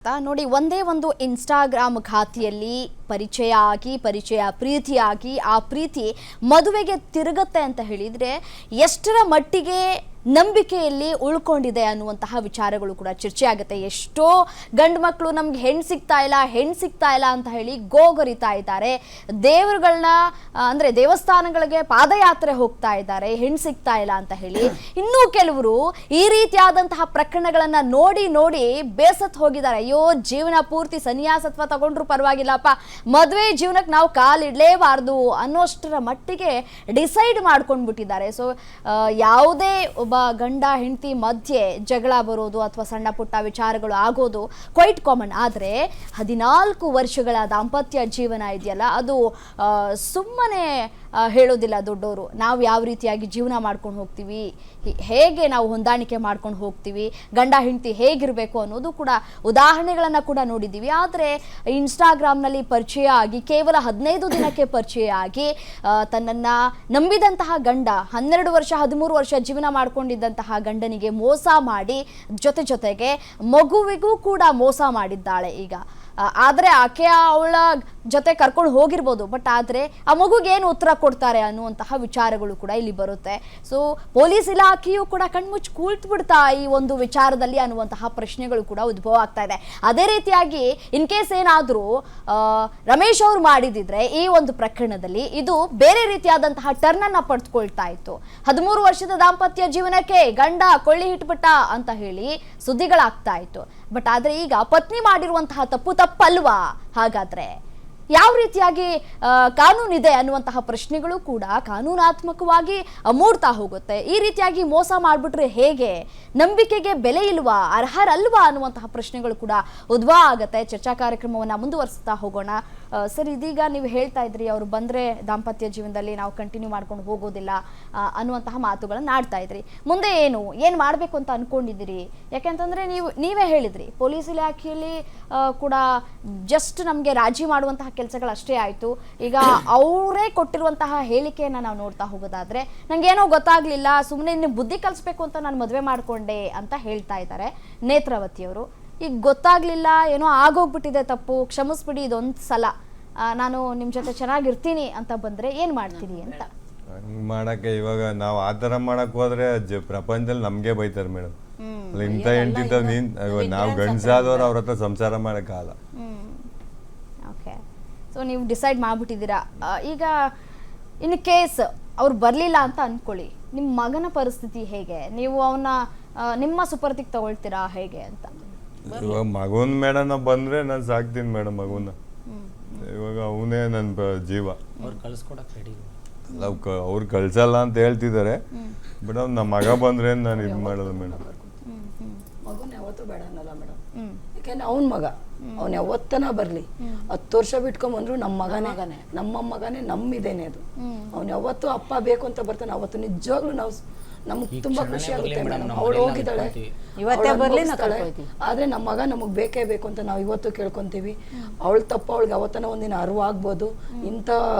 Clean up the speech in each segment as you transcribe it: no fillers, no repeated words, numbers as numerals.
ನೋಡಿ ಒಂದೇ ಒಂದು ಇನ್ಸ್ಟಾಗ್ರಾಮ್ ಖಾತೆಯಲ್ಲಿ ಪರಿಚಯ ಪ್ರೀತಿಯಾಗಿ ಆ ಪ್ರೀತಿ ಮದುವೆಗೆ ತಿರುಗುತ್ತೆ ಅಂತ ಹೇಳಿದ್ರೆ ಎಷ್ಟರ ಮಟ್ಟಿಗೆ ನಂಬಿಕೆಯಲ್ಲಿ ಉಳ್ಕೊಂಡಿದೆ ಅನ್ನುವಂತಹ ವಿಚಾರಗಳು ಕೂಡ ಚರ್ಚೆ ಆಗುತ್ತೆ. ಎಷ್ಟೋ ಗಂಡು ಮಕ್ಕಳು ನಮ್ಗೆ ಹೆಣ್ಣು ಸಿಗ್ತಾ ಇಲ್ಲ ಅಂತ ಹೇಳಿ ಗೋಗರಿತಾ ಇದ್ದಾರೆ. ದೇವರುಗಳನ್ನ ಅಂದ್ರೆ ದೇವಸ್ಥಾನಗಳಿಗೆ ಪಾದಯಾತ್ರೆ ಹೋಗ್ತಾ ಇದ್ದಾರೆ, ಹೆಣ್ಣು ಸಿಗ್ತಾ ಇಲ್ಲ ಅಂತ ಹೇಳಿ. ಇನ್ನೂ ಕೆಲವರು ಈ ರೀತಿಯಾದಂತಹ ಪ್ರಕರಣಗಳನ್ನ ನೋಡಿ ಬೇಸತ್ ಹೋಗಿದ್ದಾರೆ. ಅಯ್ಯೋ, ಜೀವನ ಪೂರ್ತಿ ಸನ್ಯಾಸತ್ವ ತಗೊಂಡ್ರು ಪರವಾಗಿಲ್ಲಪ್ಪ, ಮದುವೆ ಜೀವನಕ್ಕೆ ನಾವು ಕಾಲಿಡಲೇಬಾರ್ದು ಅನ್ನೋಷ್ಟರ ಮಟ್ಟಿಗೆ ಡಿಸೈಡ್ ಮಾಡ್ಕೊಂಡ್ಬಿಟ್ಟಿದ್ದಾರೆ. ಸೊ ಯಾವುದೇ ಗಂಡ ಹೆಂಡತಿ ಮಧ್ಯೆ ಜಗಳ ಬರೋದು ಅಥವಾ ಸಣ್ಣ ಪುಟ್ಟ ವಿಚಾರಗಳು ಆಗೋದು ಕ್ವೈಟ್ ಕಾಮನ್. ಆದರೆ 14 ವರ್ಷಗಳ ದಾಂಪತ್ಯ ಜೀವನ ಇದೆಯಲ್ಲ, ಅದು ಸುಮ್ಮನೆ ಹೇಳೋದಿಲ್ಲ ದೊಡ್ಡವರು. ನಾವು ಯಾವ ರೀತಿಯಾಗಿ ಜೀವನ ಮಾಡ್ಕೊಂಡು ಹೋಗ್ತೀವಿ, ಹೇಗೆ ನಾವು ಹೊಂದಾಣಿಕೆ ಮಾಡ್ಕೊಂಡು ಹೋಗ್ತೀವಿ, ಗಂಡ ಹೆಂಡತಿ ಹೇಗಿರಬೇಕು ಅನ್ನೋದು ಕೂಡ ಉದಾಹರಣೆಗಳನ್ನು ಕೂಡ ನೋಡಿದ್ದೀವಿ. ಆದರೆ ಇನ್ಸ್ಟಾಗ್ರಾಮ್ನಲ್ಲಿ ಪರಿಚಯ ಆಗಿ ಕೇವಲ 15 ದಿನಕ್ಕೆ ಪರಿಚಯ ಆಗಿ ತನ್ನನ್ನು ನಂಬಿದಂತಹ ಗಂಡ 12 ವರ್ಷ 13 ವರ್ಷ ಜೀವನ ಮಾಡ್ಕೊಂಡಿದ್ದಂತಹ ಗಂಡನಿಗೆ ಮೋಸ ಮಾಡಿ ಜೊತೆಗೆ ಮಗುವಿಗೂ ಕೂಡ ಮೋಸ ಮಾಡಿದ್ದಾಳೆ ಈಗ. ಆದರೆ ಆಕೆ ಅವಳ ಜೊತೆ ಕರ್ಕೊಂಡು ಹೋಗಿರ್ಬೋದು, ಬಟ್ ಆದರೆ ಆ ಮಗುಗೆ ಏನು ಉತ್ತರ ಕೊಡ್ತಾರೆ ಅನ್ನುವಂತಹ ವಿಚಾರಗಳು ಕೂಡ ಇಲ್ಲಿ ಬರುತ್ತೆ. ಸೊ ಪೊಲೀಸ್ ಇಲಾಖೆಯು ಕೂಡ ಕಣ್ಮುಚ್ಚಿ ಕೂಳ್ತು ಈ ಒಂದು ವಿಚಾರದಲ್ಲಿ ಅನ್ನುವಂತಹ ಪ್ರಶ್ನೆಗಳು ಕೂಡ ಉದ್ಭವ ಆಗ್ತಾ ಇದೆ. ಅದೇ ರೀತಿಯಾಗಿ ಇನ್ ಕೇಸ್ ಏನಾದರೂ ರಮೇಶ್ ಅವರು ಮಾಡಿದಿದ್ರೆ ಈ ಒಂದು ಪ್ರಕರಣದಲ್ಲಿ ಇದು ಬೇರೆ ರೀತಿಯಾದಂತಹ ಟರ್ನ್ ಅನ್ನ ಪಡೆದುಕೊಳ್ತಾ ಇತ್ತು. 13 ವರ್ಷದ ದಾಂಪತ್ಯ ಜೀವನಕ್ಕೆ ಗಂಡ ಕೊಳ್ಳಿ ಹಿಟ್ಬಿಟ್ಟ ಅಂತ ಹೇಳಿ ಸುದ್ದಿಗಳಾಗ್ತಾ ಇತ್ತು. ಬಟ್ ಆದ್ರೆ ಈಗ ಪತ್ನಿ ಮಾಡಿರುವಂತಹ ತಪ್ಪಲ್ವಾ? ಹಾಗಾದ್ರೆ ಯಾವ ರೀತಿಯಾಗಿ ಕಾನೂನಿದೆ ಅನ್ನುವಂತಹ ಪ್ರಶ್ನೆಗಳು ಕೂಡ ಕಾನೂನಾತ್ಮಕವಾಗಿ ಮೂಡ್ತಾ ಹೋಗುತ್ತೆ. ಈ ರೀತಿಯಾಗಿ ಮೋಸ ಮಾಡಿಬಿಟ್ರೆ ಹೇಗೆ? ನಂಬಿಕೆಗೆ ಬೆಲೆ ಇಲ್ವಾ, ಅರ್ಹರಲ್ವಾ ಅನ್ನುವಂತಹ ಪ್ರಶ್ನೆಗಳು ಕೂಡ ಉದ್ಭವ ಆಗುತ್ತೆ. ಚರ್ಚಾ ಕಾರ್ಯಕ್ರಮವನ್ನು ಮುಂದುವರಿಸ್ತಾ ಹೋಗೋಣ. ಸರ್, ಇದೀಗ ನೀವು ಹೇಳ್ತಾ ಇದ್ರಿ ಅವರು ಬಂದರೆ ದಾಂಪತ್ಯ ಜೀವನದಲ್ಲಿ ನಾವು ಕಂಟಿನ್ಯೂ ಮಾಡ್ಕೊಂಡು ಹೋಗೋದಿಲ್ಲ ಅನ್ನುವಂತಹ ಮಾತುಗಳನ್ನು ಆಡ್ತಾ ಇದ್ರಿ. ಮುಂದೆ ಏನು ಮಾಡಬೇಕು ಅಂತ ಅನ್ಕೊಂಡಿದ್ದೀರಿ? ಯಾಕೆಂತಂದರೆ ನೀವೇ ಹೇಳಿದ್ರಿ ಪೊಲೀಸ್ ಇಲಾಖೆಯಲ್ಲಿ ಕೂಡ ಜಸ್ಟ್ ನಮಗೆ ರಾಜಿ ಮಾಡುವಂತಹ ಕೆಲಸಗಳಷ್ಟೇ ಆಯಿತು. ಈಗ ಅವರೇ ಕೊಟ್ಟಿರುವಂತಹ ಹೇಳಿಕೆಯನ್ನು ನಾವು ನೋಡ್ತಾ ಹೋಗೋದಾದ್ರೆ, ನನಗೇನೋ ಗೊತ್ತಾಗ್ಲಿಲ್ಲ, ಸುಮ್ಮನೆ ಇನ್ನು ಬುದ್ಧಿ ಕಲಿಸ್ಬೇಕು ಅಂತ ನಾನು ಮದುವೆ ಮಾಡಿಕೊಂಡೆ ಅಂತ ಹೇಳ್ತಾ ಇದ್ದಾರೆ ನೇತ್ರಾವತಿಯವರು. ಈಗ ಗೊತ್ತಾಗ್ಲಿಲ್ಲ, ಏನೋ ಆಗೋಗ್ಬಿಟ್ಟಿದೆ ತಪ್ಪು, ಕ್ಷಮಿಸ್ಬಿಡಿ, ಇದೊಂದು ಸಲ ನಾನು ನಿಮ್ಮ ಜೊತೆ ಚೆನ್ನಾಗಿರ್ತೀನಿ ಅಂತ ಬಂದರೆ ಏನು ಮಾಡ್ತೀನಿ ಅಂತ. ಮಾಡಕ್ಕೆ ಇವಾಗ ನಾವು ಆ ಥರ ಮಾಡಕ್ಕೆ ಹೋದ್ರೆ ಪ್ರಪಂಚದಲ್ಲಿ ನಮಗೆ ಬೈತಾರೆ ಮೇಡಮ್. ಇಂಥ ಹೆಂಡ್ತಿದ್ದ ನಾವು ಗಂಡಸಾದವ್ರು ಅವ್ರ ಹತ್ರ ಸಂಸಾರ ಮಾಡೋಕ್ಕಾಗಲ್ಲ. ಓಕೆ, ಸೊ ನೀವು ಡಿಸೈಡ್ ಮಾಡಿಬಿಟ್ಟಿದ್ದೀರಾ. ಈಗ ಇನ್ ಕೇಸ್ ಅವ್ರು ಬರಲಿಲ್ಲ ಅಂತ ಅಂದ್ಕೊಳ್ಳಿ, ನಿಮ್ಮ ಮಗನ ಪರಿಸ್ಥಿತಿ ಹೇಗೆ? ನೀವು ಅವನ್ನ ನಿಮ್ಮ ಸುಪರ್ತಿಗೆ ತಗೊಳ್ತೀರಾ ಹೇಗೆ ಅಂತ? ಇವಾಗ ಮಗುನ್ ಮೇಡಮ್ ಬಂದ್ರೆ ನಾನು ಸಾಕ್ತೀನಿ ಮೇಡಮ್ ಮಗುನ. ಇವಾಗ ಅವನೇ ನನ್ನ ಜೀವ. ಅವ್ರು ಕಳ್ಸಲ್ಲ ಅಂತ ಹೇಳ್ತಿದ್ದಾರೆ, ಬಟ್ ಅವ್ನು ನಮ್ಮ ಮಗ ಬಂದ್ರೆ ನಾನು ಇದು ಮಾಡೋದು ಮೇಡಮ್. ಮಗುನ ಯಾವತ್ತೂ ಬೇಡ ಅನ್ನಲ್ಲ ಮೇಡಮ್, ಯಾಕೆಂದ್ರೆ ಅವ್ನ ಮಗ ಅವ್ನು ಯಾವತ್ತನ ಬರ್ಲಿ, 10 ವರ್ಷ ಬಿಟ್ಕೊಂಬಂದ್ರು ನಮ್ಮ ಮಗನೇ ನಮ್ಮಿದೇನೆ ಅದು. ಅವ್ನು ಯಾವತ್ತು ಅಪ್ಪ ಬೇಕು ಅಂತ ಬರ್ತಾನೆ, ಅವತ್ತು ನಿಜವಾಗ್ಲೂ ನಮ್ಗೆ ತುಂಬಾ ಖುಷಿ ಆಗುತ್ತೆ ಮೇಡಮ್. ಅವಳು ಹೋಗಿದ್ದಾಳೆ, ಆದ್ರೆ ನಮ್ಮ ಮಗ ನಮಗ್ ಬೇಕೇ ಬೇಕು ಅಂತ ನಾವು ಇವತ್ತು ಕೇಳ್ಕೊಂತೀವಿ. ಅವಳ ತಪ್ಪು ಅವಳಿಗೆ ಯಾವತ್ತನ ಒಂದಿನ ಅರಿವಾಗ್ಬೋದು, ಇಂಥ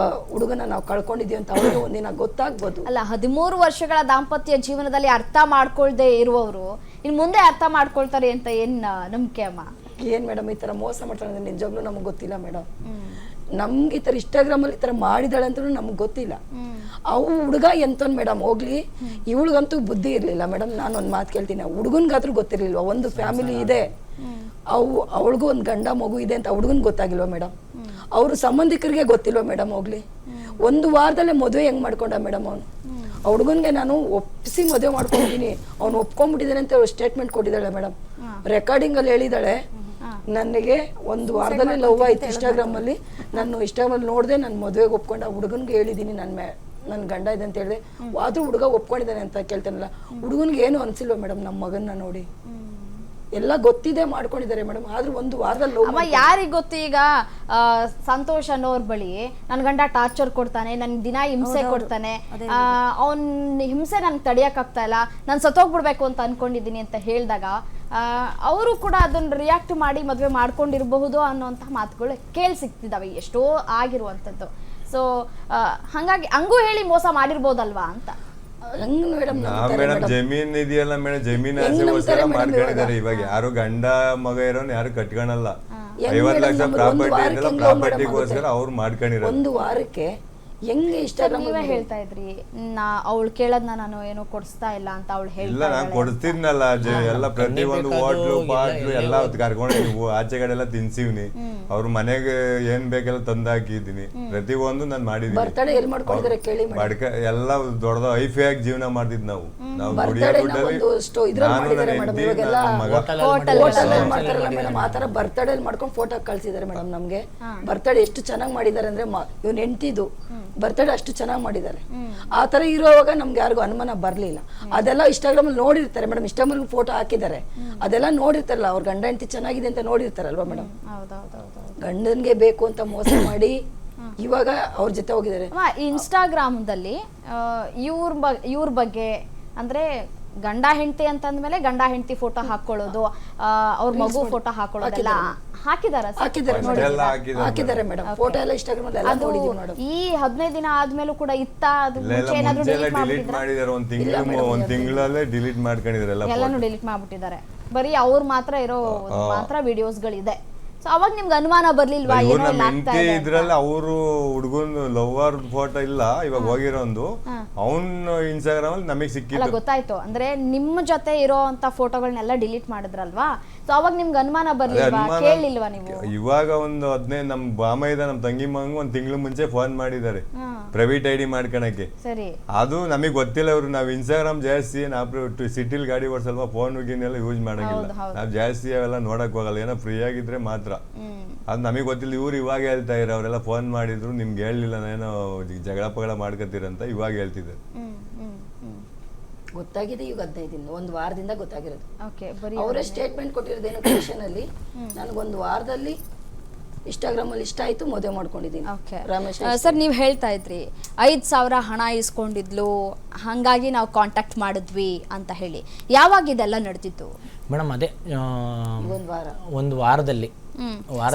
ಹುಡುಗನ ನಾವು ಕಳ್ಕೊಂಡಿದೀವಿ ಅಂತ ಅವಳಿಗೆ ಒಂದಿನ ಗೊತ್ತಾಗ್ಬೋದು. ಅಲ್ಲ, 13 ವರ್ಷಗಳ ದಾಂಪತ್ಯ ಜೀವನದಲ್ಲಿ ಅರ್ಥ ಮಾಡ್ಕೊಳ್ದೆ ಇರುವವರು ಇನ್ ಮುಂದೆ ಅರ್ಥ ಮಾಡ್ಕೊಳ್ತಾರೆ ಅಂತ ಏನ್ ನಂಬಿಕೆ ಅಮ್ಮ? ಏನ್ ಮೇಡಮ್ ಈ ತರ ಮೋಸ ಮಾಡ್ತಾಳೆ ಅಂದ್ರೆ ನಿಜವಾಗ್ಲೂ ನಮಗ್ ಗೊತ್ತಿಲ್ಲ ಮೇಡಮ್. ನಮ್ಗೆ ಈ ತರ ಇನ್ಸ್ಟಾಗ್ರಾಮ್ ಅಲ್ಲಿ ಈ ತರ ಮಾಡಿದಾಳೆ ಅಂತ ನಮ್ಗೆ ಗೊತ್ತಿಲ್ಲ. ಅವು ಹುಡುಗ ಎಂತನ್ ಮೇಡಮ್ ಹೋಗ್ಲಿ, ಇವಳಿಗಂತೂ ಬುದ್ಧಿ ಇರ್ಲಿಲ್ಲ ಮೇಡಮ್. ನಾನು ಒಂದ್ ಮಾತು ಕೇಳ್ತೀನಿ, ಹುಡುಗನ್ಗಾದ್ರೂ ಗೊತ್ತಿರ್ಲಿಲ್ವಾ ಒಂದು ಫ್ಯಾಮಿಲಿ ಇದೆ, ಅವಳಿಗೂ ಒಂದ್ ಗಂಡ ಮಗು ಇದೆ ಅಂತ ಹುಡುಗನ್ ಗೊತ್ತಾಗಿಲ್ವಾ ಮೇಡಮ್? ಅವ್ರ ಸಂಬಂಧಿಕರಿಗೆ ಗೊತ್ತಿಲ್ವಾ ಮೇಡಮ್? ಹೋಗ್ಲಿ, 1 ವಾರದಲ್ಲೇ ಮದುವೆ ಹೆಂಗ್ ಮಾಡ್ಕೊಂಡ ಮೇಡಮ್ ಅವನು? ಆ ಹುಡುಗನ್ಗೆ ನಾನು ಒಪ್ಪಿಸಿ ಮದುವೆ ಮಾಡ್ಕೊಂಡಿದ್ದೀನಿ, ಅವ್ನು ಒಪ್ಕೊಂಡ್ಬಿಟ್ಟಿದ್ದಾನೆ ಅಂತ ಸ್ಟೇಟ್ಮೆಂಟ್ ಕೊಟ್ಟಿದ್ದಾಳೆ ಮೇಡಮ್. ರೆಕಾರ್ಡಿಂಗ್ ಅಲ್ಲಿ ಹೇಳಿದಾಳೆ, ನನಗೆ 1 ವಾರದಲ್ಲಿ ಲವ್ ಆಯ್ತು ಇನ್ಸ್ಟಾಗ್ರಾಮ್ ಅಲ್ಲಿ, ನಾನು ಇನ್ಸ್ಟಾಗ್ರಾಮ್ ಅಲ್ಲಿ ನೋಡಿದೆ, ನಾನು ಮದುವೆಗೆ ಒಪ್ಕೊಂಡ ಹುಡುಗನ್ಗೆ ಹೇಳಿದೀನಿ ನನ್ನ ಗಂಡ ಇದೆ ಅಂತ ಹೇಳಿದೆ. ಆದ್ರೂ ಹುಡುಗ ಒಪ್ಕೊಂಡಿದ್ದಾನೆ ಅಂತ ಕೇಳ್ತಾನಲ್ಲ, ಹುಡುಗನ್ಗೆ ಏನು ಅನ್ಸಿಲ್ವ ಮೇಡಮ್? ನಮ್ಮ ಮಗನ್ನ ನೋಡಿ ಎಲ್ಲ ಗೊತ್ತಿದೆ ಮಾಡ್ಕೊಂಡಿದ್ದಾರೆ ಮೇಡಮ್. ಆದ್ರೂ 1 ವಾರದಲ್ಲಿ ಯಾರಿಗ್ ಗೊತ್ತು? ಈಗ ಸಂತೋಷ್ ಅನ್ನೋರ್ ಬಳಿ ನನ್ ಗಂಡ ಟಾರ್ಚರ್ ಕೊಡ್ತಾನೆ, ನನ್ ದಿನ ಹಿಂಸೆ ಕೊಡ್ತಾನೆ, ಅವನ್ ಹಿಂಸೆ ನನ್ಗೆ ತಡಿಯಕ್ಕಾಗ್ತಾ ಇಲ್ಲ, ನಾನು ಸತ್ತೋಗ್ಬಿಡ್ಬೇಕು ಅಂತ ಅನ್ಕೊಂಡಿದ್ದೀನಿ ಅಂತ ಹೇಳಿದಾಗ ಅವರು ಕೂಡ ಅದನ್ನ ರಿಯಾಕ್ಟ್ ಮಾಡಿ ಮದುವೆ ಮಾಡ್ಕೊಂಡಿರಬಹುದು ಅನ್ನೋಂತಹ ಮಾತುಗಳು ಸಿಗ್ತಿದಾವೆ, ಎಷ್ಟೋ ಆಗಿರುವಂಥದ್ದು. ಸೊ ಹಾಗಾಗಿ ಹಂಗೂ ಹೇಳಿ ಮೋಸ ಮಾಡಿರ್ಬೋದಲ್ವಾ ಅಂತ. ಹೆಂಗ್ ಮೇಡಮ್ ಮೇಡಮ್ ಜಮೀನ್ ಇದೆಯಲ್ಲ ಮೇಡಮ್, ಜಮೀನ್ ಆಸೆಗೋಸ್ಕರ ಮಾಡ್ಕೊಂಡಿದ್ದಾರೆ. ಇವಾಗ ಯಾರು ಗಂಡ ಮಗ ಇರೋನ್ ಯಾರು ಕಟ್ಕೊಳಲ್ಲ. 50 ಲಕ್ಷ ಪ್ರಾಪರ್ಟಿ ಇದೆಲ್ಲ ಪ್ರಾಪರ್ಟಿಗೋಸ್ಕರ ಅವ್ರು ಮಾಡ್ಕೊಂಡಿರೋ. ಒಂದು ವಾರಕ್ಕೆ ಹೆಂಗೆ ಇನ್ಸ್ಟಾಗ್ರಾಮ್ ನೀವೇ ಹೇಳ್ತಾ ಇದ್ರಿ ಅವಳು ಕೇಳದ್ನ ನಾನು ಏನೋ ಕೊಡಿಸ್ತಾ ಇಲ್ಲ ಅಂತ ಅವಳು ಇಲ್ಲ, ಹೇಳ್ತಾ ನಾನ್ ಕೊಡಿಸ್ತಿದ್ನಲ್ಲ ಎಲ್ಲ ಪ್ರತಿಯೊಂದು ಹೋಟ್ಲು ಬಾಟ್ಲು ಎಲ್ಲ ಕರ್ಕೊಂಡು ಆಚೆ ಕಡೆ ಎಲ್ಲ ತಿನ್ಸಿವ್ನಿ. ಅವ್ರ ಮನೆಗೆ ಏನ್ ಬೇಕೆಲ್ಲ ತಂದಾಕಿದೀನಿ. ಪ್ರತಿಯೊಂದು ನಾನ್ ಮಾಡಿದೀನಿ. ಬರ್ತಡೇ ಎಲ್ಲಿ ಮಾಡ್ಕೊಂಡಿದ್ದಾರೆ ಕೇಳಿ ಎಲ್ಲ ದೊಡ್ಡ ಐಫೈ ಆಗಿ ಜೀವನ ಮಾಡ್ತಿದ್ ನಾವು ದುಡಿಯೋ ದುಡ್ಡಲ್ಲಿ ನಾನು ನನ್ನ ಹೆಂಡತಿ ನನ್ನ ಮಗ. ಹೋಟೆಲ್ ಮಾಡ್ತಾರಲ್ಲ ಮೇಡಮ್, ಆ ತರ ಬರ್ತಡೇ ಮಾಡ್ಕೊಂಡು ಫೋಟೋ ಕಳ್ಸಿದ್ದಾರೆ ಮೇಡಮ್ ನಮ್ಗೆ. ಬರ್ತಡೇ ಎಷ್ಟು ಚೆನ್ನಾಗಿ ಮಾಡಿದ್ದಾರೆ ಅಂದ್ರೆ ಇವ್ನ ಹೆಂಡತಿದು ಬರ್ತಡೇ ಅಷ್ಟು ಚೆನ್ನಾಗಿ ಮಾಡಿದ್ದಾರೆ. ಆ ತರ ಇರುವಾಗ ನಮ್ಗೆ ಯಾರಿಗೂ ಅನುಮಾನ ಬರ್ಲಿಲ್ಲ. ಅದೆಲ್ಲ ಇನ್ಸ್ಟಾಗ್ರಾಮ್ ಅಲ್ಲಿ ನೋಡಿರ್ತಾರೆ ಮೇಡಮ್, ಇನ್ಸ್ಟಾಗ್ರಾಮ್ ಫೋಟೋ ಹಾಕಿದ್ದಾರೆ, ಅದೆಲ್ಲ ನೋಡಿರ್ತಾರಲ್ಲ, ಅವ್ರ ಗಂಡ ಹೆಂಡತಿ ಚೆನ್ನಾಗಿದೆ ಅಂತ ನೋಡಿರ್ತಾರಲ್ವಾ ಮೇಡಮ್. ಗಂಡನ್ಗೆ ಬೇಕು ಅಂತ ಮೋಸ ಮಾಡಿ ಇವಾಗ ಅವ್ರ ಜೊತೆ ಹೋಗಿದ್ದಾರೆ. ಇನ್ಸ್ಟಾಗ್ರಾಮದಲ್ಲಿ ಇವ್ರ ಬಗ್ಗೆ ಅಂದ್ರೆ ಗಂಡ ಹೆಂಡತಿ ಅಂತಂದ್ಮೇಲೆ ಗಂಡ ಹೆಂಡತಿ ಫೋಟೋ ಹಾಕೊಳ್ಳೋದು, ಅವ್ರ ಮಗು ಫೋಟೋ ಹಾಕೊಳ್ಳೋದೆಲ್ಲ ಹಾಕಿದ್ದಾರೆ ಮೇಡಮ್. ಫೋಟೋ ಎಲ್ಲ ಇನ್ಸ್ಟಾಗ್ರಾಮ್ ಅಲ್ಲಿ ಎಲ್ಲ ನೋಡಿದೀವಿ ಮೇಡಮ್. ಈ 15 ದಿನ ಆದ್ಮೇಲೂ ಕೂಡ ಇತ್ತ ಅದು ಏನಾದ್ರೂ ಡಿಲೀಟ್ ಮಾಡಿದ್ದಾರೆ. ಒಂದ್ ತಿಂಗಳಲ್ಲೇ ಡಿಲೀಟ್ ಮಾಡ್ಕೊಂಡಿದ್ದಾರೆ ಎಲ್ಲಾನು ಡಿಲೀಟ್ ಮಾಡ್ಬಿಟ್ಟಿದ್ದಾರೆ. ಬರೀ ಅವ್ರು ಮಾತ್ರ ಇರೋ ಮಾತ್ರ ವಿಡಿಯೋಸ್ಗಳಿದೆ. ಸೊ ಅವಾಗ ನಿಮ್ಗೆ ಅನುಮಾನ ಬರ್ಲಿಲ್ವಾ? ಇದ್ರಲ್ಲಿ ಅವರು ಹುಡುಗನ್ ಲವರ್ ಫೋಟೋ ಇಲ್ಲ ಇವಾಗ ಹೋಗಿರೋದು, ಅವನ್ ಇನ್ಸ್ಟಾಗ್ರಾಮ್ ಅಲ್ಲಿ ನಮಗ್ ಸಿಕ್ಕಿಲ್ಲ. ಗೊತ್ತಾಯ್ತು ಅಂದ್ರೆ ನಿಮ್ಮ ಜೊತೆ ಇರೋ ಅಂತ ಫೋಟೋಗಳನ್ನೆಲ್ಲ ಡಿಲೀಟ್ ಮಾಡಿದ್ರಲ್ವಾ? ಸೊ ಅವಾಗ ನಿಮ್ಗೆ ಅನುಮಾನ ಬರ್ಲಿಲ್ವಾ? ಕೇಳಿಲ್ವಾ ನೀವು? ಇವಾಗ ಒಂದು 15 ನಮ್ ಬಾಮ ಇದೆ, ನಮ್ ತಂಗಿ ಮಗಂಗ್ ಒಂದ್ ತಿಂಗಳು ಮುಂಚೆ ಫೋನ್ ಮಾಡಿದ್ದಾರೆ ಪ್ರೈವೇಟ್ ಐಡಿ ಮಾಡ್ಕೊಳಕ್ಕೆ. ಸರಿ, ಅದು ನಮಗ್ ಗೊತ್ತಿಲ್ಲ. ಅವ್ರು ನಾವ್ ಇನ್ಸ್ಟಾಗ್ರಾಮ್ ಜಾಸ್ತಿ ನಾವು ಸಿಟಿಲ್ ಗಾಡಿ ಓಡಿಸಲ್ವಾ, ಫೋನ್ ಎಲ್ಲ ಯೂಸ್ ಮಾಡಂಗಿಲ್ಲ. ನಾವ್ ಜಾಸ್ತಿ ಅವೆಲ್ಲ ನೋಡಕ್ ಹೋಗಲ್ಲ, ಏನೋ ಫ್ರೀ ಆಗಿದ್ರೆ ಮಾತ್ರ. ಅದು ನಮಗ್ ಗೊತ್ತಿಲ್ಲ. ಇವ್ರು ಇವಾಗ ಹೇಳ್ತಾ ಇರ, ಅವರೆಲ್ಲ ಫೋನ್ ಮಾಡಿದ್ರು ನಿಮ್ಗೆ ಹೇಳಿಲ್ಲ, ಏನೋ ಜಗಳ ಪಗಳ ಮಾಡ್ಕೊತೀರಂತ ಇವಾಗ ಹೇಳ್ತಿದ್ದಾರೆ. ಗೊತ್ತಾಗಿದೆ ಈಗ 15 ದಿನ, ಒಂದು ವಾರದಿಂದ ಗೊತ್ತಾಗಿರೋದು. ಅವರೇ ಸ್ಟೇಟ್ಮೆಂಟ್ ಕೊಟ್ಟಿರೋದೇನು ಕ್ವೆಶ್ಚನ್ ಅಲ್ಲಿ, ನನಗೊಂದು ವಾರದಲ್ಲಿ ಇನ್ಸ್ಟಾಗ್ರಾಮ್ ಅಲ್ಲಿ ಇಷ್ಟ ಆಯ್ತು, ಮದುವೆ ಮಾಡ್ಕೊಂಡಿದ್ದೀನಿ. ರಮೇಶ್ ಸರ್, ನೀವು ಹೇಳ್ತಾ ಇದ್ರಿ 5,000 ಹಣ ಇಸ್ಕೊಂಡಿದ್ಲು, ಹಂಗಾಗಿ ನಾವು ಕಾಂಟ್ಯಾಕ್ಟ್ ಮಾಡಿದ್ವಿ ಅಂತ ಹೇಳಿ. ಯಾವಾಗ ಇದೆಲ್ಲ ನಡೆದಿತ್ತು ಮೇಡಮ್? ಅದೇ ಒಂದು ವಾರದಲ್ಲಿ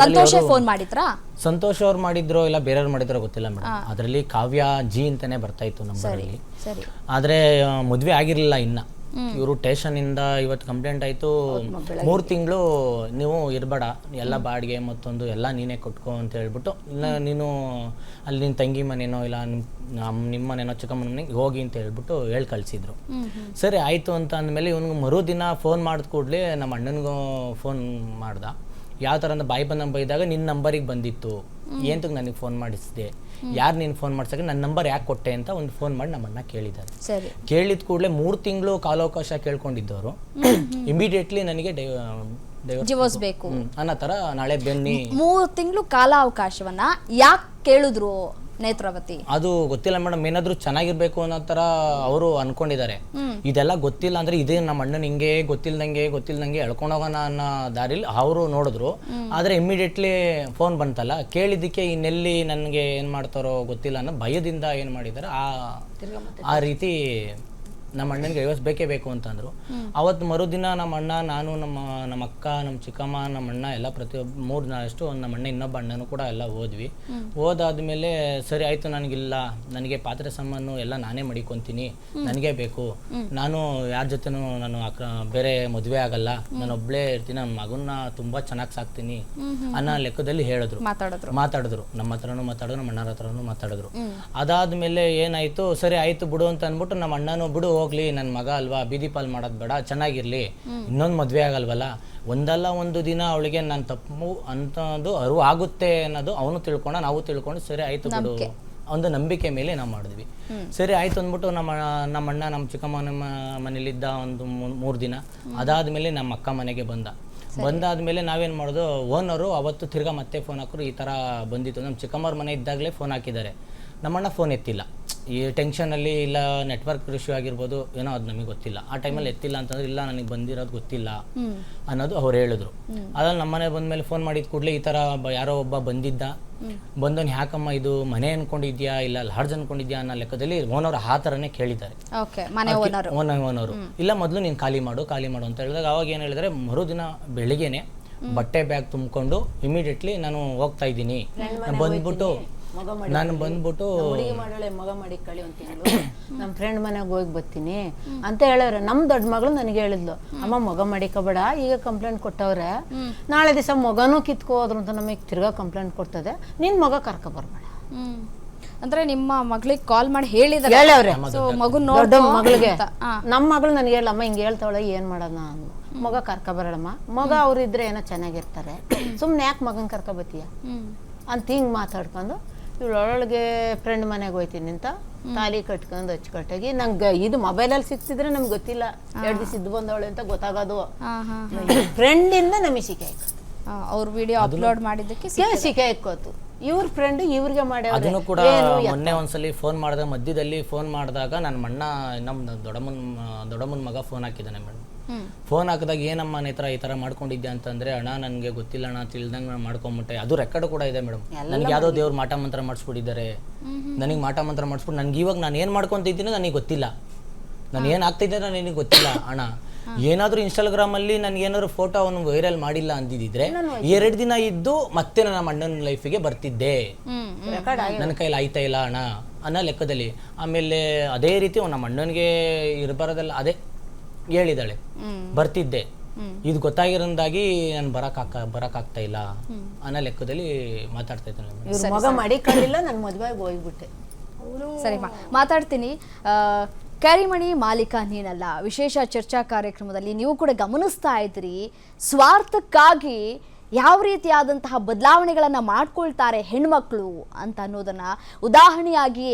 ಸಂತೋಷ್ ಫೋನ್ ಮಾಡಿದ್ರಾ? ಸಂತೋಷ್ ಅವ್ರು ಮಾಡಿದ್ರು ಇಲ್ಲ ಬೇರೆಯವ್ರು ಮಾಡಿದ್ರೋ ಗೊತ್ತಿಲ್ಲ ಮೇಡಮ್. ಅದರಲ್ಲಿ ಕಾವ್ಯ ಜಿ ಅಂತಾನೆ ಬರ್ತಾ ಇತ್ತು ನಂಬರಲ್ಲಿ. ಆದ್ರೆ ಮದ್ವೆ ಆಗಿರ್ಲಿಲ್ಲ ಇನ್ನ. ಇವರು ಸ್ಟೇಷನ್ ಇಂದ ಇವತ್ತು ಕಂಪ್ಲೇಂಟ್ ಆಯ್ತು, 3 ತಿಂಗಳು ನೀವು ಇರಬೇಡ, ಎಲ್ಲ ಬಾಡಿಗೆ ಮತ್ತೊಂದು ಎಲ್ಲ ನೀನೇ ಕೊಟ್ಕೋ ಅಂತ ಹೇಳ್ಬಿಟ್ಟು, ಇಲ್ಲ ನೀನು ಅಲ್ಲಿ ನಿನ್ನ ತಂಗಿ ಮನೇನೋ ಇಲ್ಲ ನಿಮ್ಮ ಮನೇನೋ ಚಿಕ್ಕಮ್ಮನ ಮನೆಗೆ ಹೋಗಿ ಅಂತ ಹೇಳ್ಬಿಟ್ಟು ಹೇಳಿ ಕಳಿಸಿದ್ರು. ಸರಿ ಆಯ್ತು ಅಂತ ಅಂದಮೇಲೆ ಇವನಿಗೆ ಮರುದಿನ ಫೋನ್ ಮಾಡಿದ ಕೂಡಲೇ ನಮ್ಮ ಅಣ್ಣನಿಗೂ ಫೋನ್ ಮಾಡ್ದ. ಯಾವ ಥರ ಬಾಯಿ ಬಂದಂಗೆ ಬೈದಾಗ ನಿನ್ನ ನಂಬರಿಗೆ ಬಂದಿತ್ತು, ಏಂತಕ್ಕೆ ನನಗೆ ಫೋನ್ ಮಾಡಿಸಿದೆ, ಯಾರು ನೀನು ಫೋನ್ ಮಾಡ್ಸಕ್ಕೆ ನನ್ನ ನಂಬರ್ ಯಾಕೆ ಕೊಟ್ಟೆ ಅಂತ ಒಂದು ಫೋನ್ ಮಾಡಿ ನಮ್ಮನ್ನ ಕೇಳಿದ್ದಾರೆ. ಕೇಳಿದ ಕೂಡಲೇ 3 ತಿಂಗಳು ಕಾಲಾವಕಾಶ ಕೇಳ್ಕೊಂಡಿದ್ದವರು ಇಮಿಡಿಯೇಟ್ಲಿ ನನಗೆ ಡಿವೋರ್ಸ್ ಬೇಕು ಅನ್ನೋ ಥರ ನಾಳೆ ಬನ್ನಿ. 3 ತಿಂಗಳು ಕಾಲಾವಕಾಶವನ್ನ ಯಾಕೆ ಕೇಳಿದ್ರು ನೇತ್ರಾವತಿ? ಅದು ಗೊತ್ತಿಲ್ಲ ಮೇಡಮ್, ಏನಾದ್ರು ಚೆನ್ನಾಗಿರ್ಬೇಕು ಅನ್ನೋ ತರ ಅವರು ಅನ್ಕೊಂಡಿದ್ದಾರೆ. ಇದೆಲ್ಲ ಗೊತ್ತಿಲ್ಲ ಅಂದ್ರೆ ಇದೇ ನಮ್ಮ ಅಣ್ಣನ ಹಿಂಗೆ ಗೊತ್ತಿಲ್ದಂಗೆ ಎಳ್ಕೊಂಡೋಗೋಣ ಅನ್ನೋ ದಾರಿಲಿ ಅವರು ನೋಡಿದ್ರು. ಆದ್ರೆ ಇಮಿಡಿಯೇಟ್ಲಿ ಫೋನ್ ಬಂತಲ್ಲ, ಕೇಳಿದ್ದಕ್ಕೆ ಇನ್ನೆಲ್ಲಿ ನನ್ಗೆ ಏನ್ ಮಾಡ್ತಾರೋ ಗೊತ್ತಿಲ್ಲ ಅನ್ನೋ ಭಯದಿಂದ ಏನ್ ಮಾಡಿದಾರೆ ಆ ರೀತಿ ನಮ್ಮ ಅಣ್ಣನಿಗೆ ಡೈವರ್ಸ್ ಬೇಕೇ ಬೇಕು ಅಂತಂದ್ರು. ಅವತ್ತು ಮರುದಿನ ನಮ್ಮ ಅಣ್ಣ, ನಾನು, ನಮ್ಮ ಅಕ್ಕ, ನಮ್ಮ ಚಿಕ್ಕಮ್ಮ, ನಮ್ಮ ಅಣ್ಣ ಎಲ್ಲ ಪ್ರತಿಯೊಬ್ಬ 3 ನಾಳಷ್ಟು ನಮ್ಮ ಅಣ್ಣ ಇನ್ನೊಬ್ಬ ಅಣ್ಣನೂ ಕೂಡ ಎಲ್ಲ ಹೋದ್ವಿ. ಹೋದಾದ್ಮೇಲೆ ಸರಿ ಆಯ್ತು, ನನಗೆ ಪಾತ್ರೆ ಸಾಮಾನು ಎಲ್ಲ ನಾನೇ ಮಡಿಕೊಂತೀನಿ, ನನಗೆ ಬೇಕು, ನಾನು ಯಾರ ಜೊತೆನೂ ನಾನು ಬೇರೆ ಮದುವೆ ಆಗಲ್ಲ, ನಾನು ಒಬ್ಳೇ ಇರ್ತೀನಿ, ನನ್ನ ಮಗನ್ನ ತುಂಬಾ ಚೆನ್ನಾಗಿ ಸಾಕ್ತೀನಿ ಅನ್ನೋ ಲೆಕ್ಕದಲ್ಲಿ ಮಾತಾಡಿದ್ರು. ನಮ್ಮ ಹತ್ರನೂ ಮಾತಾಡಿದ್ರು, ನಮ್ಮ ಅಣ್ಣರ ಹತ್ರನೂ ಮಾತಾಡಿದ್ರು. ಅದಾದ್ಮೇಲೆ ಏನಾಯ್ತು, ಸರಿ ಆಯ್ತು ಬಿಡು ಅಂತ ಅಂದ್ಬಿಟ್ಟು ನಮ್ಮ ಅಣ್ಣನೂ ಬಿಡು ಹೋಗ್ಲಿ, ನನ್ನ ಮಗ ಅಲ್ವಾ, ಬೀದಿ ಪಾಲ್ ಮಾಡೋದು ಬೇಡ, ಚೆನ್ನಾಗಿರ್ಲಿ, ಇನ್ನೊಂದು ಮದ್ವೆ ಆಗಲ್ವಲ್ಲ, ಒಂದಲ್ಲ ಒಂದು ದಿನ ಅವಳಿಗೆ ನಾನು ತಪ್ಪು ಅಂತಂದು ಅರಿವು ಆಗುತ್ತೆ ಅನ್ನೋದು ಅವನು ತಿಳ್ಕೊಂಡ, ನಾವು ತಿಳ್ಕೊಂಡು ಸರಿ ಆಯ್ತು ಬಿಡು ಒಂದು ನಂಬಿಕೆ ಮೇಲೆ ನಾವು ಮಾಡಿದ್ವಿ. ಸರಿ ಆಯ್ತು ಅಂದ್ಬಿಟ್ಟು ನಮ್ಮ ಅಣ್ಣ ನಮ್ಮ ಚಿಕ್ಕಮ್ಮ ನಮ್ಮ ಮನೇಲಿದ್ದ ಒಂದು 3 ದಿನ. ಅದಾದ್ಮೇಲೆ ನಮ್ಮ ಅಕ್ಕ ಮನೆಗೆ ಬಂದಾದ್ಮೇಲೆ ನಾವೇನ್ ಮಾಡೋದು, ಓನರು ಅವತ್ತು ತಿರ್ಗಾ ಮತ್ತೆ ಫೋನ್ ಹಾಕಿದ್ರು, ಈ ತರ ಬಂದಿತ್ತು. ನಮ್ಮ ಚಿಕ್ಕಮ್ಮವ್ರ ಮನೆ ಇದ್ದಾಗಲೇ ಫೋನ್ ಹಾಕಿದ್ದಾರೆ. ನಮ್ಮಣ್ಣ ಫೋನ್ ಎತ್ತಿಲ್ಲ, ಈ ಟೆನ್ಷನಲ್ಲಿ, ಇಲ್ಲ ನೆಟ್ವರ್ಕ್ ಇಶ್ಯೂ ಆಗಿರ್ಬೋದು, ಏನೋ ಅದು ನಮಗೆ ಗೊತ್ತಿಲ್ಲ. ಆ ಟೈಮಲ್ಲಿ ಎತ್ತಿಲ್ಲ ಅಂತಂದ್ರೆ ಇಲ್ಲ ನನಗೆ ಬಂದಿರೋದು ಗೊತ್ತಿಲ್ಲ ಅನ್ನೋದು ಅವ್ರು ಹೇಳಿದ್ರು. ಅದ್ರಲ್ಲಿ ನಮ್ಮನೆ ಬಂದ್ಮೇಲೆ ಫೋನ್ ಮಾಡಿದ ಕೂಡಲೇ ಈ ಥರ ಯಾರೋ ಒಬ್ಬ ಬಂದವನು ಯಾಕಮ್ಮ ಇದು ಮನೆ ಅನ್ಕೊಂಡಿದ್ಯಾ ಇಲ್ಲ ಲಾಡ್ಜ್ ಅನ್ಕೊಂಡಿದ್ಯಾ ಅನ್ನೋ ಲೆಕ್ಕದಲ್ಲಿ ಓನರ್ ಆ ಥರನೇ ಕೇಳಿದ್ದಾರೆ. ಓನರು ಇಲ್ಲ ಮೊದಲು ನೀನು ಖಾಲಿ ಮಾಡು ಅಂತ ಹೇಳಿದಾಗ ಅವಾಗ ಏನು ಹೇಳಿದ್ರೆ, ಮರುದಿನ ಬೆಳಿಗ್ಗೆನೆ ಬಟ್ಟೆ ಬ್ಯಾಗ್ ತುಂಬಿಕೊಂಡು ಇಮಿಡಿಯೇಟ್ಲಿ ನಾನು ಹೋಗ್ತಾ ಇದ್ದೀನಿ, ಬಂದ್ಬಿಟ್ಟು ಮಗ ಮಾಡಿ ನಾನು ಬಂದ್ಬಿಟ್ಟು ಹುಡುಗಿ ಮಾಡೋಳೆ ಮಗ ಮಾಡಿ ಕಳಿ ಒಂದು ತಿಂಗಳು ನಮ್ಮ ಫ್ರೆಂಡ್ ಮನೆಗೆ ಹೋಗಿ ಬರ್ತೀನಿ ಅಂತ ಹೇಳವ್ರೆ. ನಮ್ಮ ದೊಡ್ಡ ಮಗಳು ನನಗೆ ಹೇಳಿದ್ಲು, ಅಮ್ಮ ಮಗ ಮಾಡಿಕೋಬೇಡ, ಈಗ ಕಂಪ್ಲೇಂಟ್ ಕೊಟ್ಟವ್ರೆ, ನಾಳೆ ದಿವಸ ಮಗನೂ ಕಿತ್ಕೋದ್ರು ಅಂತ ನಮಗೆ ತಿರ್ಗಾ ಕಂಪ್ಲೇಂಟ್ ಕೊಡ್ತದೆ, ನಿನ್ ಮಗ ಕರ್ಕೊ ಬರ್ಬೇಡ. ಅಂದ್ರೆ ನಿಮ್ಮ ಮಗಳಿಗೆ ಕಾಲ್ ಮಾಡಿ ಹೇಳಿದಾರೆ, ಹೇಳವ್ರೆ ಸೊ ಮಗು ದೊಡ್ಡ ಮಗಳಿಗೆ. ನಮ್ಮ ಮಗಳು ನನಗೆ ಹೇಳಮ್ಮ ಹಿಂಗೆ ಹೇಳ್ತಾವಳೆ, ಏನ್ ಮಾಡೋಣ ಅಂದ್ಲು. ಮಗ ಕರ್ಕೊ ಬರಳಮ್ಮ, ಮಗ ಅವ್ರು ಇದ್ರೆ ಏನೋ ಚೆನ್ನಾಗಿರ್ತಾರೆ, ಸುಮ್ನೆ ಯಾಕೆ ಮಗನ್ ಕರ್ಕೊ ಬತ್ತೀಯ ಅಂತ ಹಿಂಗ್ ಮಾತಾಡ್ಕೊಂಡು ಇವಳೊಳಗೆ ಫ್ರೆಂಡ್ ಮನೆಗೆ ಹೋಯ್ತೀನಿ ಅಂತ ತಾಲಿ ಕಟ್ಕೊಂಡು ಅಚ್ಚುಕಟ್ಟಾಗಿ ನಂಗೆ ಇದು ಮೊಬೈಲಲ್ಲಿ ಸಿಕ್ತಿದ್ರೆ ನಮ್ಗೆ ಗೊತ್ತಿಲ್ಲ, 2 ದಿವಸ ಇದ್ದು ಬಂದವಳೆ ಅಂತ ಗೊತ್ತಾಗೋದು. ಫ್ರೆಂಡಿಂದ ನಮಗೆ ಸಿಕ್ಕಾಯ್ತು, ಅವ್ರ ವಿಡಿಯೋ ಅಪ್ಲೋಡ್ ಮಾಡಿದ್ದಕ್ಕೆ ಸಿಕ್ಕಾಯ್ಕೋತು. ಇವ್ರ ಫ್ರೆಂಡ್ ಇವ್ರಿಗೆ ಮಾಡಿ ಅದನ್ನು ಕೂಡ ಮೊನ್ನೆ ಒಂದ್ಸಲಿ ಫೋನ್ ಮಾಡಿದ ಮಧ್ಯದಲ್ಲಿ ಫೋನ್ ಮಾಡಿದಾಗ ನನ್ನ ಅಣ್ಣ ನಮ್ಮ ದೊಡ್ಡಮ್ಮನ ಮಗ ಫೋನ್ ಹಾಕಿದ್ದಾನೆ ಮೇಡಮ್. ಫೋನ್ ಹಾಕಿದಾಗ ಏನಮ್ಮ ಈ ತರ ಮಾಡ್ಕೊಂಡಿದ್ದೆ ಅಂತಂದ್ರೆ, ಅಣ್ಣ ನನಗೆ ಗೊತ್ತಿಲ್ಲ ಅಣ್ಣ, ತಿಳಿದಂಗೆ ನಾನು ಮಾಡ್ಕೊಂಬಿಟ್ಟೆ. ಅದು ರೆಕಾರ್ಡ್ ಕೂಡ ಇದೆ ಮೇಡಮ್. ನನಗೆ ಯಾವುದೋ ದೇವ್ರು ಮಾಟ ಮಂತ್ರ ಮಾಡಿಸ್ಬಿಟ್ಟಿದ್ದಾರೆ, ನನಗೆ ಮಾಟ ಮಂತ್ರ ಮಾಡಿಸ್ಬಿಟ್ಟು ನನಗೆ ಇವಾಗ ನಾನು ಏನು ಮಾಡ್ಕೊತಿದ್ದೀನೋ ನನಗೆ ಗೊತ್ತಿಲ್ಲ, ನಾನು ಏನು ಆಗ್ತಿದ್ದೆ ನನಗೆ ಗೊತ್ತಿಲ್ಲ ಅಣ್ಣ. ಏನಾದರೂ ಇನ್ಸ್ಟಾಗ್ರಾಮಲ್ಲಿ ನನಗೇನಾದ್ರು ಫೋಟೋ ಅವನು ವೈರಲ್ ಮಾಡಿಲ್ಲ ಅಂದಿದ್ದಿದ್ರೆ 2 ದಿನ ಇದ್ದು ಮತ್ತೆ ನನ್ನ ಅಣ್ಣನ ಲೈಫಿಗೆ ಬರ್ತಿದ್ದೆ, ನನ್ನ ಕೈಲಿ ಆಯ್ತಾ ಇಲ್ಲ ಅಣ್ಣ ಅನ್ನೋ ಲೆಕ್ಕದಲ್ಲಿ. ಆಮೇಲೆ ಅದೇ ರೀತಿ ನಮ್ಮ ಅಣ್ಣನಿಗೆ ಇರಬಾರದಲ್ಲ ಅದೇ ಹೇಳಿದಾಳೆ, ಬರ್ತಿದ್ದೆ, ಇದು ಗೊತ್ತಾಗಿರೋದಾಗಿ ನಾನು ಬರಕ್ಕಾಗ್ತಾ ಇಲ್ಲ ಅನ್ನೋ ಲೆಕ್ಕದಲ್ಲಿ ಮಾತಾಡ್ತಾ ಇದ್ದಾನೆ. ಇವ್ರ ಮಗ ಮಾಡಿ ಕಳಿಲ್ಲ, ನನ್ನ ಮದುವೆಗೆ ಹೋಗ್ಬಿಟ್ಟೆ. ಸರಿ ಮಾತಾಡ್ತೀನಿ. ಕರಿಮಣಿ ಮಾಲೀಕ ನೀನಲ್ಲ ವಿಶೇಷ ಚರ್ಚಾ ಕಾರ್ಯಕ್ರಮದಲ್ಲಿ ನೀವು ಕೂಡ ಗಮನಿಸ್ತಾ ಇದ್ರಿ, ಸ್ವಾರ್ಥಕ್ಕಾಗಿ ಯಾವ ರೀತಿಯಾದಂತಹ ಬದಲಾವಣೆಗಳನ್ನು ಮಾಡ್ಕೊಳ್ತಾರೆ ಹೆಣ್ಮಕ್ಳು ಅಂತ ಅನ್ನೋದನ್ನು ಉದಾಹರಣೆಯಾಗಿ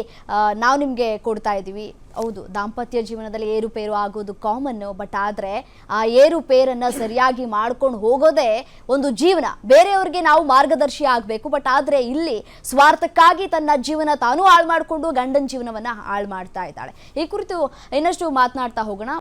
ನಾವು ನಿಮಗೆ ಕೊಡ್ತಾ ಇದ್ದೀವಿ. ಹೌದು, ದಾಂಪತ್ಯ ಜೀವನದಲ್ಲಿ ಏರುಪೇರು ಆಗೋದು ಕಾಮನ್ನು, ಬಟ್ ಆದರೆ ಆ ಏರುಪೇರನ್ನು ಸರಿಯಾಗಿ ಮಾಡ್ಕೊಂಡು ಹೋಗೋದೇ ಒಂದು ಜೀವನ. ಬೇರೆಯವ್ರಿಗೆ ನಾವು ಮಾರ್ಗದರ್ಶಿ ಆಗಬೇಕು, ಬಟ್ ಆದರೆ ಇಲ್ಲಿ ಸ್ವಾರ್ಥಕ್ಕಾಗಿ ತನ್ನ ಜೀವನ ತಾನೂ ಹಾಳು ಮಾಡಿಕೊಂಡು ಗಂಡನ ಜೀವನವನ್ನು ಹಾಳು ಮಾಡ್ತಾ ಇದ್ದಾಳೆ. ಈ ಕುರಿತು ಇನ್ನಷ್ಟು ಮಾತನಾಡ್ತಾ ಹೋಗೋಣ.